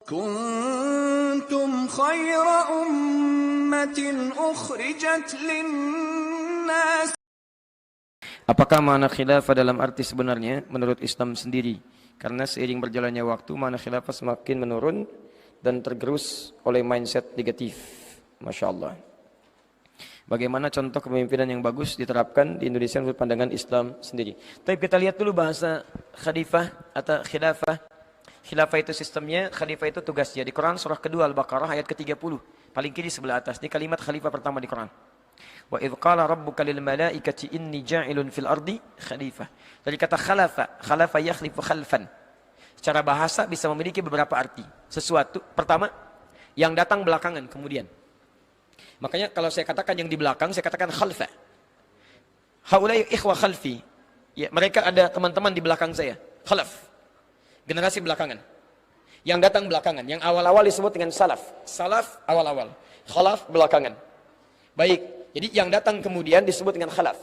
كنتم خير أمة أخرجت للناس. Apakah makna khilafah dalam arti sebenarnya menurut Islam sendiri? Karena seiring berjalannya waktu, makna khilafah semakin menurun dan tergerus oleh mindset negatif. Masya Allah. Bagaimana contoh kepemimpinan yang bagus diterapkan di Indonesia menurut pandangan Islam sendiri? Tapi kita lihat dulu bahasa khalifah atau khilafah. Khilafah itu sistemnya, khalifah itu tugasnya. Di Quran surah kedua Al-Baqarah ayat ke-30. Paling kiri sebelah atas. Ini kalimat khalifah pertama di Quran. Wa idh qala rabbuka lil malaikati inni ja'ilun fil ardi khalifah. Dari kata khalafa yakhlifu khalfan. Secara bahasa bisa memiliki beberapa arti. Sesuatu pertama yang datang belakangan kemudian. Makanya kalau saya katakan yang di belakang saya katakan khalfa. Haulai ikhwa khalfi. Ya, mereka ada teman-teman di belakang saya. Khalaf. Generasi belakangan. Yang datang belakangan, yang awal-awal disebut dengan salaf. Salaf awal-awal. Khalaf belakangan. Baik. Jadi yang datang kemudian disebut dengan khalaf.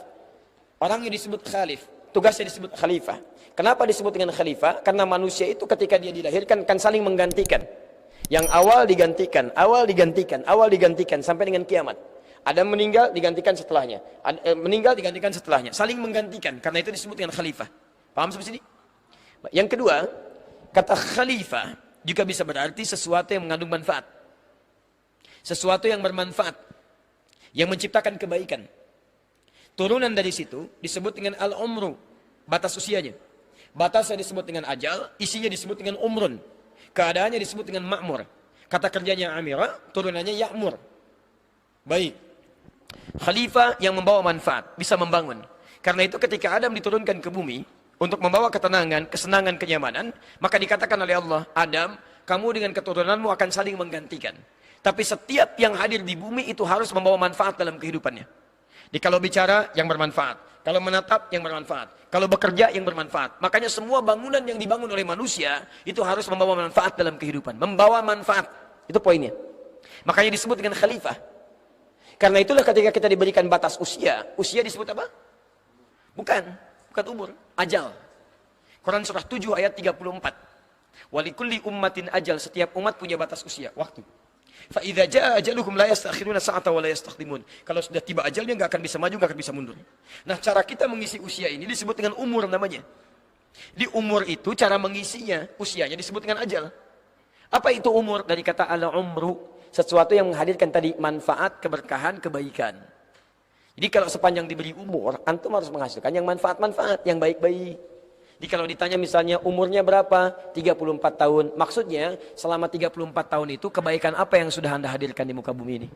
Orang yang disebut khalif, tugasnya disebut khalifah. Kenapa disebut dengan khalifah? Karena manusia itu ketika dia dilahirkan kan saling menggantikan. Yang awal digantikan, awal digantikan sampai dengan kiamat. Adam meninggal digantikan setelahnya. Meninggal digantikan setelahnya. Saling menggantikan. Karena itu disebut dengan khalifah. Paham sampai sini? Yang kedua, kata khalifah juga bisa berarti sesuatu yang mengandung manfaat. Sesuatu yang bermanfaat. Yang menciptakan kebaikan. Turunan dari situ disebut dengan al-umru, batas usianya. Batasnya disebut dengan ajal, isinya disebut dengan umrun. Keadaannya disebut dengan ma'mur. Kata kerjanya amira, turunannya ya'mur. Baik. Khalifah yang membawa manfaat, bisa membangun. Karena itu ketika Adam diturunkan ke bumi untuk membawa ketenangan, kesenangan, kenyamanan, maka dikatakan oleh Allah, Adam, kamu dengan keturunanmu akan saling menggantikan. Tapi setiap yang hadir di bumi itu harus membawa manfaat dalam kehidupannya. Jadi kalau bicara yang bermanfaat, kalau menatap yang bermanfaat, kalau bekerja yang bermanfaat. Makanya semua bangunan yang dibangun oleh manusia itu harus membawa manfaat dalam kehidupan. Membawa manfaat, itu poinnya. Makanya disebut dengan khalifah. Karena itulah ketika kita diberikan batas usia, usia disebut apa? Bukan umur, ajal. Quran surah 7 ayat 34. Walikulli ummatin ajal, setiap umat punya batas usia, waktu. Fa idza jaa ajaluhum la yastakhiruna sa'ata wa la yastaqdimun. Kalau sudah tiba ajalnya enggak akan bisa maju, enggak akan bisa mundur. Nah, cara kita mengisi usia ini disebut dengan umur namanya. Di umur itu cara mengisinya, usianya disebut dengan ajal. Apa itu umur? Dari kata al-umru, sesuatu yang menghadirkan tadi manfaat, keberkahan, kebaikan. Jadi kalau sepanjang diberi umur, antum harus menghasilkan yang manfaat-manfaat, yang baik-baik. Jadi kalau ditanya misalnya umurnya berapa? 34 tahun. Maksudnya selama 34 tahun itu kebaikan apa yang sudah Anda hadirkan di muka bumi ini?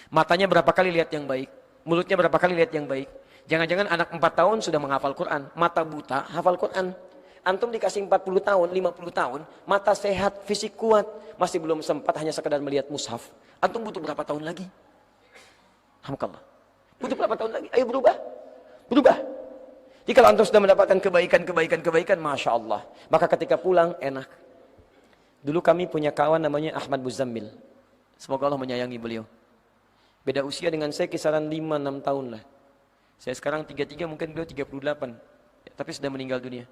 Matanya berapa kali lihat yang baik? Mulutnya berapa kali lihat yang baik? Jangan-jangan anak 4 tahun sudah menghafal Quran. Mata buta, hafal Quran. Antum dikasih 40 tahun, 50 tahun, mata sehat, fisik kuat. Masih belum sempat hanya sekedar melihat mushaf. Antum butuh berapa tahun lagi? Alhamdulillah. Butuh berapa tahun lagi? Ayo berubah. Berubah. Jadi kalau antum sudah mendapatkan kebaikan, Masya Allah. Maka ketika pulang, enak. Dulu kami punya kawan namanya Ahmad Muzammil. Semoga Allah menyayangi beliau. Beda usia dengan saya kisaran 5-6 tahun lah. Saya sekarang 33, mungkin beliau 38. Ya, tapi sudah meninggal dunia.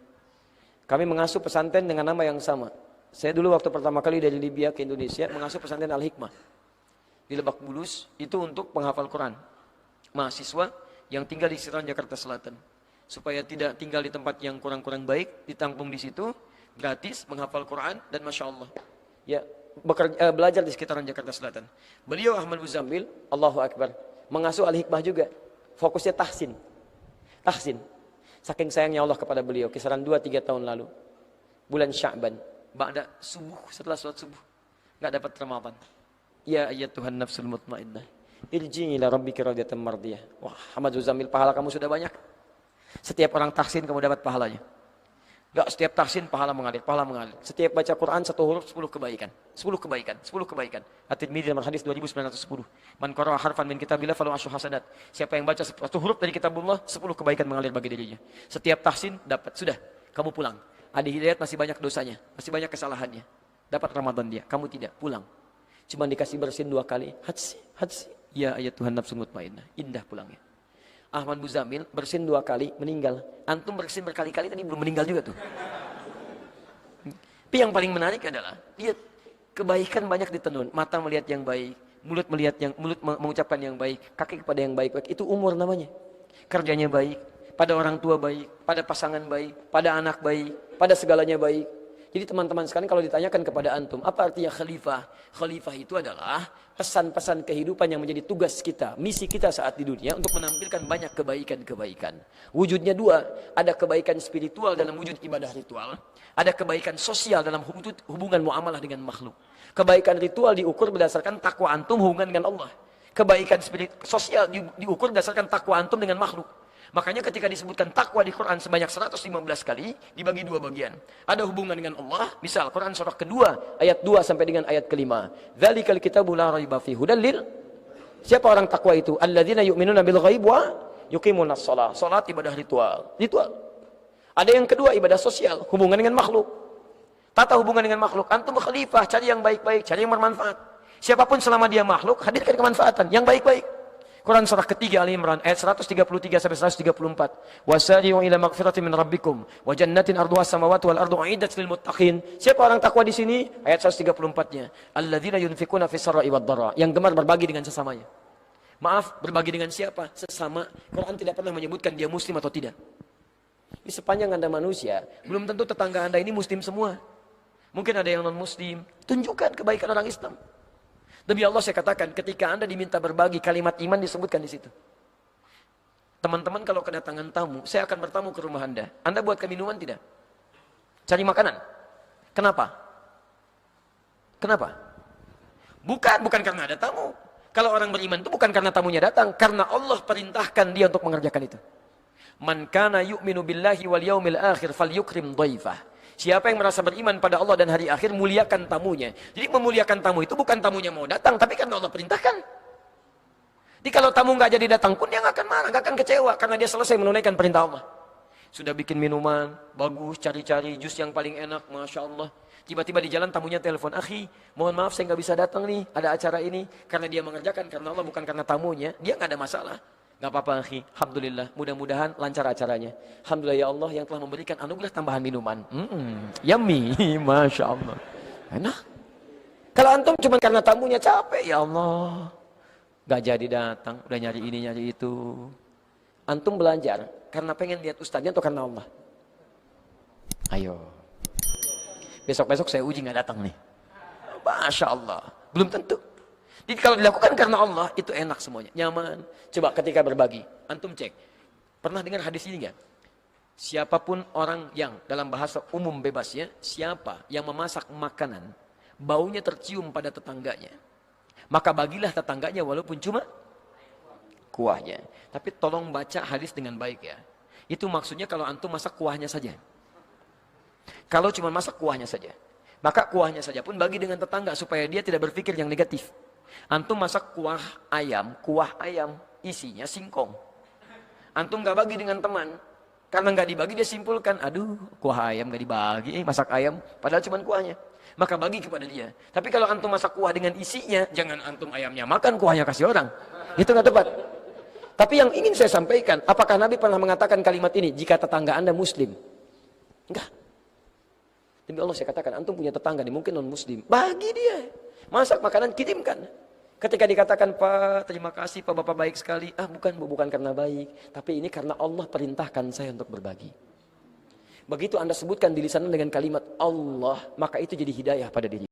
Kami mengasuh pesantren dengan nama yang sama. Saya dulu waktu pertama kali dari Libya ke Indonesia, mengasuh pesantren Al-Hikmah. Di Lebak Bulus, itu untuk penghafal Quran. Mahasiswa yang tinggal di sekitaran Jakarta Selatan. Supaya tidak tinggal di tempat yang kurang-kurang baik, ditampung di situ, gratis, menghafal Quran, dan Masya Allah. Ya, belajar di sekitaran Jakarta Selatan. Beliau Ahmad Muzammil, Allahu Akbar, mengasuh Al-Hikmah juga. Fokusnya tahsin. Tahsin. Saking sayangnya Allah kepada beliau, kisaran 2-3 tahun lalu. Bulan Sya'ban. Ba'da subuh, setelah sholat subuh. Nggak dapat Ramadan. Ya ayyatuhan nafsul mutmainnah. Irji'i ila rabbika radiyatan mardiyah. Wah, Ahmad Muzammil, pahala kamu sudah banyak. Setiap orang tahsin kamu dapat pahalanya. Enggak, setiap tahsin pahala mengalir. Setiap baca Quran 1 huruf 10 kebaikan. 10 kebaikan. At-Tirmidzi dalam hadis 2910. Man qara'a harfan min kitabillah falahu asyru hasanat. Siapa yang baca 1 huruf dari kitabullah, 10 kebaikan mengalir bagi dirinya. Setiap tahsin dapat. Sudah, kamu pulang. Adi Hidayat masih banyak dosanya, masih banyak kesalahannya. Dapat Ramadan dia, kamu tidak, pulang. Cuma dikasih bersin 2 kali. Hadsi. Ya ayat Tuhan nafsu mutmainnah. Indah pulangnya. Ahmad Muzammil bersin 2 kali, meninggal. Antum bersin berkali-kali tadi belum meninggal juga tuh. Tapi yang paling menarik adalah, lihat, Kebaikan banyak ditenun. Mata melihat yang baik, mulut mengucapkan yang baik, kaki kepada yang baik-baik. Itu umur namanya. Kerjanya baik, pada orang tua baik, pada pasangan baik, pada anak baik, pada segalanya baik. Jadi teman-teman sekalian kalau ditanyakan kepada antum, apa artinya khalifah? Khalifah itu adalah pesan-pesan kehidupan yang menjadi tugas kita, misi kita saat di dunia untuk menampilkan banyak kebaikan-kebaikan. Wujudnya dua, ada kebaikan spiritual dalam wujud ibadah ritual, ada kebaikan sosial dalam hubungan muamalah dengan makhluk. Kebaikan ritual diukur berdasarkan takwa antum hubungan dengan Allah. Kebaikan sosial diukur berdasarkan takwa antum dengan makhluk. Makanya ketika disebutkan takwa di Quran sebanyak 115 kali, dibagi dua bagian. Ada hubungan dengan Allah, misal Quran surah kedua, ayat 2 sampai dengan ayat kelima. Dzalikal kitabu la raiba fihi hudal lil. Siapa orang takwa itu? Alladzina yu'minuna bil ghaib wa yuqimunas shalah. Salat ibadah ritual. Ritual. Ada yang kedua ibadah sosial, hubungan dengan makhluk. Tata hubungan dengan makhluk. Antum khalifah, cari yang baik-baik, cari yang bermanfaat. Siapapun selama dia makhluk, hadirkan kemanfaatan yang baik-baik. Quran surah ketiga Ali Imran ayat 133 sampai 134. Wasari'u ila magfiratin min rabbikum wa jannatin arduha samawati wal ardu uiddat lil muttaqin. Siapa orang takwa di sini? Ayat 134-nya. Alladzina yunfikuna fis sarai wad dharra, yang gemar berbagi dengan sesamanya. Maaf, berbagi dengan siapa? Sesama. Quran tidak pernah menyebutkan dia muslim atau tidak. Ini sepanjang Anda manusia, belum tentu tetangga Anda ini muslim semua. Mungkin ada yang non muslim. Tunjukkan kebaikan orang Islam. Demi Allah saya katakan, ketika Anda diminta berbagi, kalimat iman disebutkan di situ. Teman-teman kalau kedatangan tamu, saya akan bertamu ke rumah Anda. Anda buatkan minuman tidak? Cari makanan. Kenapa? Kenapa? Bukan karena ada tamu. Kalau orang beriman itu bukan karena tamunya datang, karena Allah perintahkan dia untuk mengerjakan itu. Man kana yu'minu billahi wal yaumil akhir falyukrim dhaifah. Siapa yang merasa beriman pada Allah dan hari akhir, muliakan tamunya. Jadi memuliakan tamu itu bukan tamunya mau datang, tapi karena Allah perintahkan. Jadi kalau tamu nggak jadi datang pun dia nggak akan marah, nggak akan kecewa, karena dia selesai menunaikan perintah Allah. Sudah bikin minuman, bagus, cari-cari jus yang paling enak, Masya Allah. Tiba-tiba di jalan tamunya telepon, akhi, mohon maaf saya nggak bisa datang nih, ada acara ini. Karena dia mengerjakan, karena Allah bukan karena tamunya, dia nggak ada masalah. Gak apa-apa akhi, alhamdulillah, mudah-mudahan lancar acaranya. Alhamdulillah ya Allah yang telah memberikan anugerah tambahan minuman. Yummy, Masya Allah. Enak. Kalau antum cuma karena tamunya capek, ya Allah, gak jadi datang, udah nyari ini nyari itu. Antum belajar karena pengen lihat ustadznya atau karena Allah? Ayo. Besok-besok saya uji gak datang nih. Masya Allah, belum tentu. Jadi kalau dilakukan karena Allah, itu enak semuanya, nyaman. Coba ketika berbagi, antum cek. Pernah dengar hadis ini nggak? Siapapun orang yang dalam bahasa umum bebasnya, siapa yang memasak makanan, baunya tercium pada tetangganya, maka bagilah tetangganya walaupun cuma kuahnya. Tapi tolong baca hadis dengan baik ya. Itu maksudnya kalau antum masak kuahnya saja. Kalau cuma masak kuahnya saja, maka kuahnya saja pun bagi dengan tetangga supaya dia tidak berpikir yang negatif. Antum masak kuah ayam isinya singkong. Antum gak bagi dengan teman, karena gak dibagi dia simpulkan, aduh kuah ayam gak dibagi, masak ayam, padahal cuma kuahnya. Maka bagi kepada dia. Tapi kalau antum masak kuah dengan isinya, jangan antum ayamnya makan, kuahnya kasih orang. Itu gak tepat. Tapi yang ingin saya sampaikan, apakah Nabi pernah mengatakan kalimat ini, jika tetangga Anda muslim? Enggak. Demi Allah saya katakan, antum punya tetangga nih, mungkin non muslim, bagi dia. Masak makanan, kirimkan. Ketika dikatakan, Pak, terima kasih Pak, Bapak baik sekali. Bukan karena baik. Tapi ini karena Allah perintahkan saya untuk berbagi. Begitu Anda sebutkan di lisan dengan kalimat Allah, maka itu jadi hidayah pada diri.